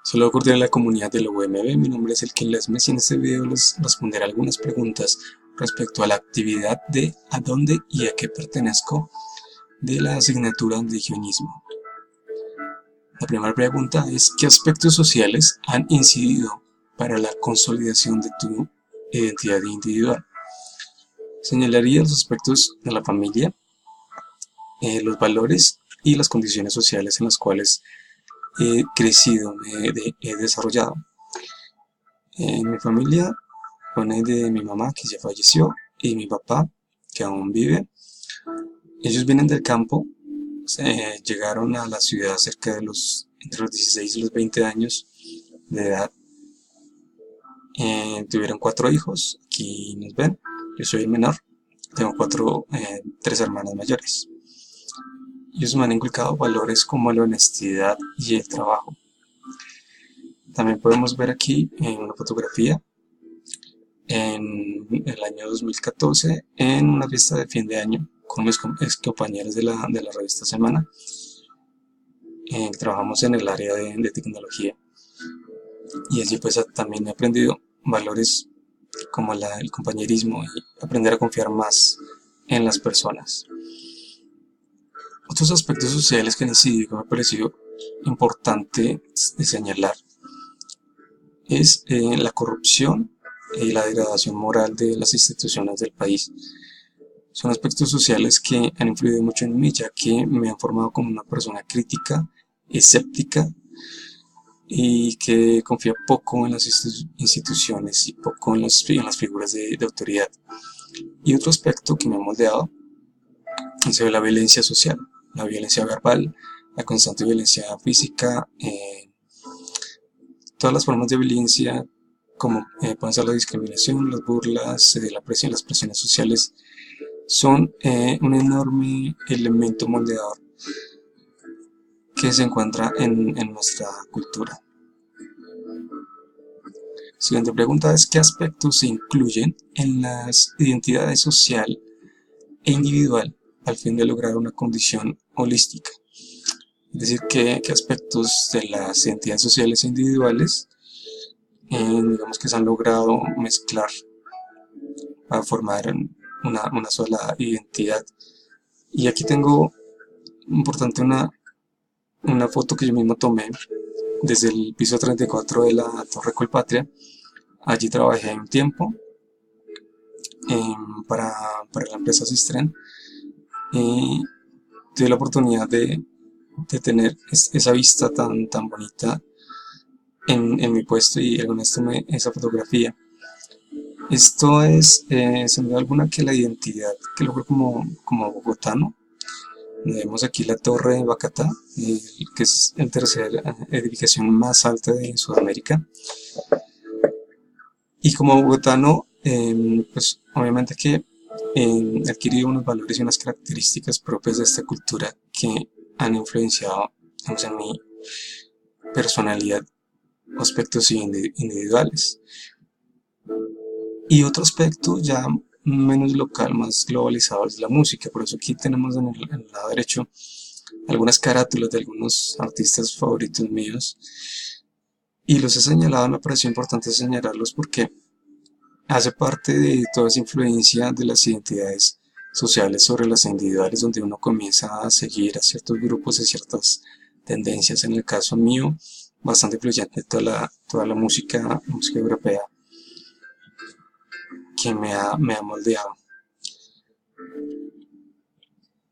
Saludo cordial a la comunidad de la UMB, mi nombre es Elkin Lesmes y en este video les responderé algunas preguntas respecto a la actividad de a dónde y a qué pertenezco de la asignatura de guionismo. La primera pregunta es: ¿qué aspectos sociales han incidido para la consolidación de tu identidad individual? Señalaría los aspectos de la familia, los valores y las condiciones sociales en las cuales he crecido, he desarrollado. En mi familia, pone de mi mamá, que ya falleció, y mi papá, que aún vive. Ellos vienen del campo, llegaron a la ciudad cerca de entre los 16 y los 20 años de edad. Tuvieron 4 hijos, aquí nos ven, yo soy el menor, tengo tres hermanas mayores. Ellos me han inculcado valores como la honestidad y el trabajo. También podemos ver aquí en una fotografía en el año 2014 en una fiesta de fin de año con mis ex compañeros de la revista Semana. Trabajamos en el área de tecnología y allí pues también he aprendido valores como el compañerismo y aprender a confiar más en las personas. Otros aspectos sociales que han incidido que me ha parecido importante de señalar es la corrupción y la degradación moral de las instituciones del país. Son aspectos sociales que han influido mucho en mí, ya que me han formado como una persona crítica, escéptica y que confía poco en las instituciones y poco en las figuras de autoridad. Y otro aspecto que me ha moldeado es la violencia social, la violencia verbal, la constante violencia física, todas las formas de violencia como pueden ser la discriminación, las burlas, la presión, las presiones sociales, son un enorme elemento moldeador que se encuentra en nuestra cultura. Siguiente pregunta es: ¿qué aspectos se incluyen en las identidades social e individual al fin de lograr una condición holística? Es decir, ¿qué aspectos de las identidades sociales e individuales digamos que se han logrado mezclar para formar una sola identidad? Y aquí tengo importante una foto que yo mismo tomé desde el piso 34 de la Torre Colpatria. Allí trabajé un tiempo para la empresa Sistren y tuve la oportunidad de tener esa vista tan bonita en mi puesto, y alguna tomé esa fotografía. Esto es, sin duda alguna, que la identidad que logro como bogotano. Vemos aquí la Torre de Bacatá, que es la tercera edificación más alta de Sudamérica. Y como bogotano, pues obviamente que he adquirido unos valores y unas características propias de esta cultura que han influenciado, digamos, en mi personalidad, aspectos individuales. Y otro aspecto ya menos local, más globalizado, es la música. Por eso aquí tenemos en el lado derecho algunas carátulas de algunos artistas favoritos míos. Y los he señalado, me pareció importante señalarlos porque hace parte de toda esa influencia de las identidades sociales sobre las individuales, donde uno comienza a seguir a ciertos grupos, a ciertas tendencias. En el caso mío, bastante influyente toda la música europea que me ha moldeado.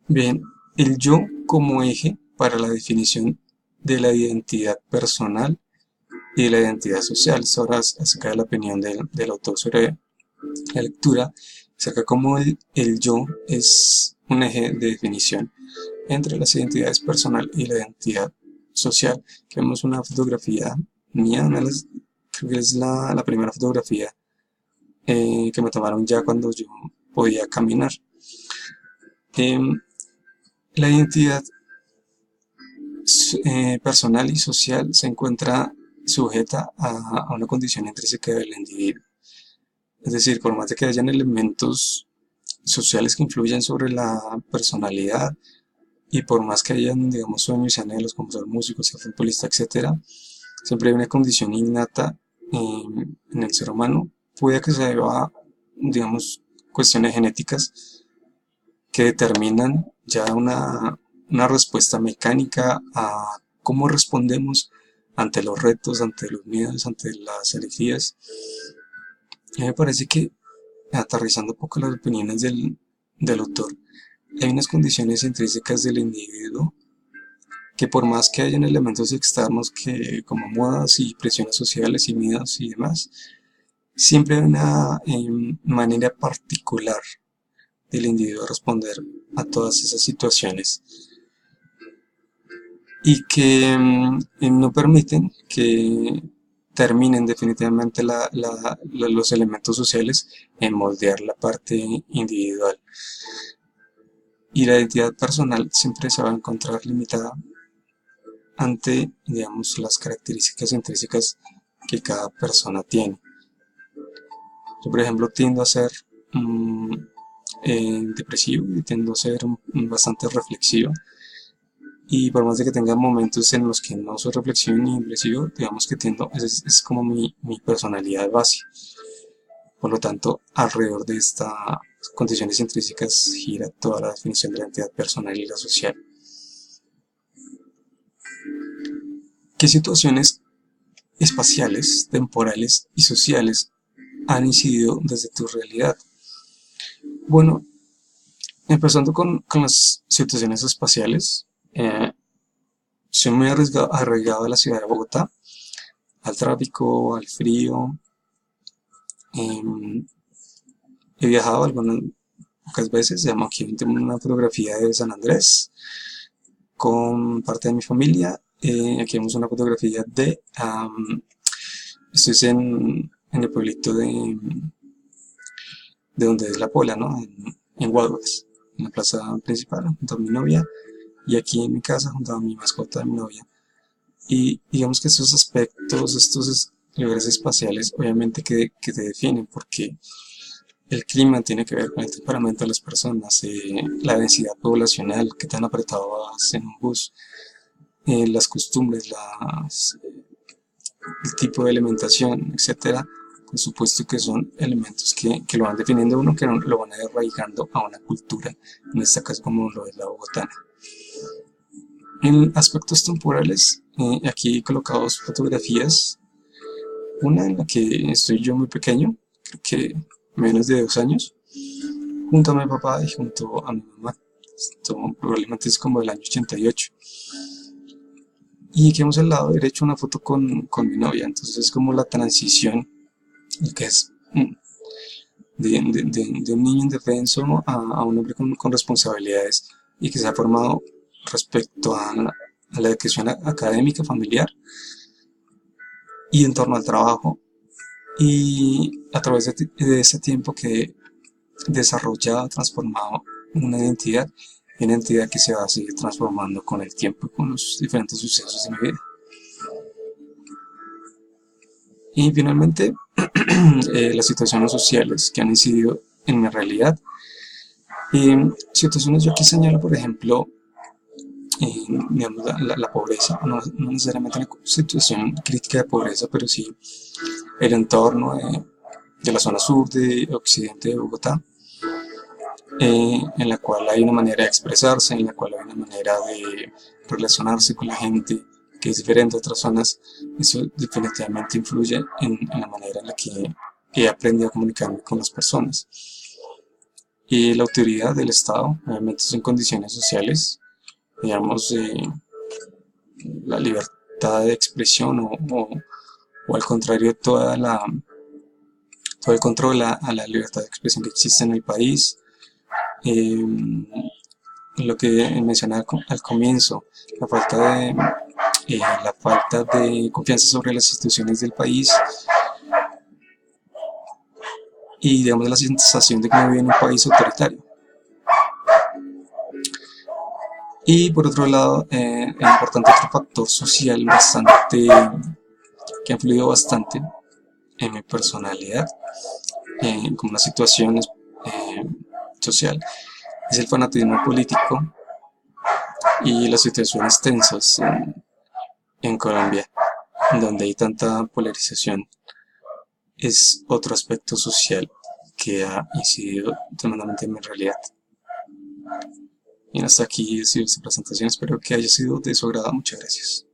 Bien, el yo como eje para la definición de la identidad personal y de la identidad social. Ahora acerca de la opinión del autor sobre la lectura, acerca cómo el yo es un eje de definición entre las identidades personal y la identidad social. Aquí vemos una fotografía mía, creo que es la primera fotografía que me tomaron ya cuando yo podía caminar. La identidad personal y social se encuentra sujeta a una condición intrínseca del individuo. Es decir, por más de que hayan elementos sociales que influyen sobre la personalidad y por más que hayan, digamos, sueños y anhelos como ser músico, ser futbolista, etc., Siempre hay una condición innata en el ser humano. Puede que se deba a, digamos, cuestiones genéticas que determinan ya una respuesta mecánica a cómo respondemos ante los retos, ante los miedos, ante las alegrías. A mí me parece que, aterrizando un poco las opiniones del autor, hay unas condiciones intrínsecas del individuo que por más que hayan elementos externos que como modas y presiones sociales y miedos y demás, siempre hay una manera particular del individuo responder a todas esas situaciones y que no permiten que terminen definitivamente los elementos sociales en moldear la parte individual. Y la identidad personal siempre se va a encontrar limitada ante, digamos, las características intrínsecas que cada persona tiene. Yo, por ejemplo, tiendo a ser depresivo y tiendo a ser bastante reflexivo. Y por más de que tenga momentos en los que no soy reflexivo ni depresivo, digamos que tiendo, es como mi personalidad base. Por lo tanto, alrededor de estas condiciones intrínsecas gira toda la definición de la identidad personal y la social. ¿Qué situaciones espaciales, temporales y sociales han incidido desde tu realidad? Bueno, empezando con las situaciones espaciales, soy muy arraigado a la ciudad de Bogotá, al tráfico, al frío. Eh, He viajado algunas pocas veces, digamos, aquí tengo una fotografía de San Andrés con parte de mi familia. Aquí vemos una fotografía estoy en el pueblito de donde es la Pola, ¿no? En Guaduas, en la plaza principal, junto a mi novia, y aquí en mi casa, junto a mi mascota de mi novia. Y digamos que estos aspectos, estos lugares espaciales, obviamente que te definen, porque el clima tiene que ver con el temperamento de las personas, la densidad poblacional, qué tan apretado vas en un bus, las costumbres, el tipo de alimentación, etcétera. Por supuesto que son elementos que lo van definiendo uno, que lo van arraigando a una cultura, en este caso como lo es la bogotana. En aspectos temporales, aquí he colocado dos fotografías, una en la que estoy yo muy pequeño, creo que menos de 2 años, junto a mi papá y junto a mi mamá. Esto probablemente es como del año 88. Y aquí vemos al lado derecho una foto con mi novia, entonces es como la transición, lo que es de un niño indefenso a un hombre con responsabilidades y que se ha formado respecto a la educación académica, familiar y en torno al trabajo. Y a través de ese tiempo que desarrollado, transformado una identidad que se va a seguir transformando con el tiempo y con los diferentes sucesos de mi vida. Y finalmente, las situaciones sociales que han incidido en mi realidad. Situaciones yo aquí señalo, por ejemplo, digamos, la pobreza, no necesariamente una situación crítica de pobreza, pero sí el entorno de la zona sur de occidente de Bogotá, en la cual hay una manera de expresarse, en la cual hay una manera de relacionarse con la gente que es diferente a otras zonas. Eso definitivamente influye en la manera en la que he aprendido a comunicarme con las personas. Y la autoridad del Estado, obviamente, son condiciones sociales, digamos, la libertad de expresión o al contrario, todo el control a la libertad de expresión que existe en el país. Eh, lo que mencionaba al comienzo, la falta de confianza sobre las instituciones del país y digamos la sensación de que no vive en un país autoritario. Y por otro lado, es importante otro factor social que ha influido bastante en mi personalidad, como una situación social, es el fanatismo político y las situaciones tensas en Colombia. donde hay tanta polarización, es otro aspecto social que ha incidido tremendamente en mi realidad. Y hasta aquí ha sido esta presentación, espero que haya sido de su agrado, muchas gracias.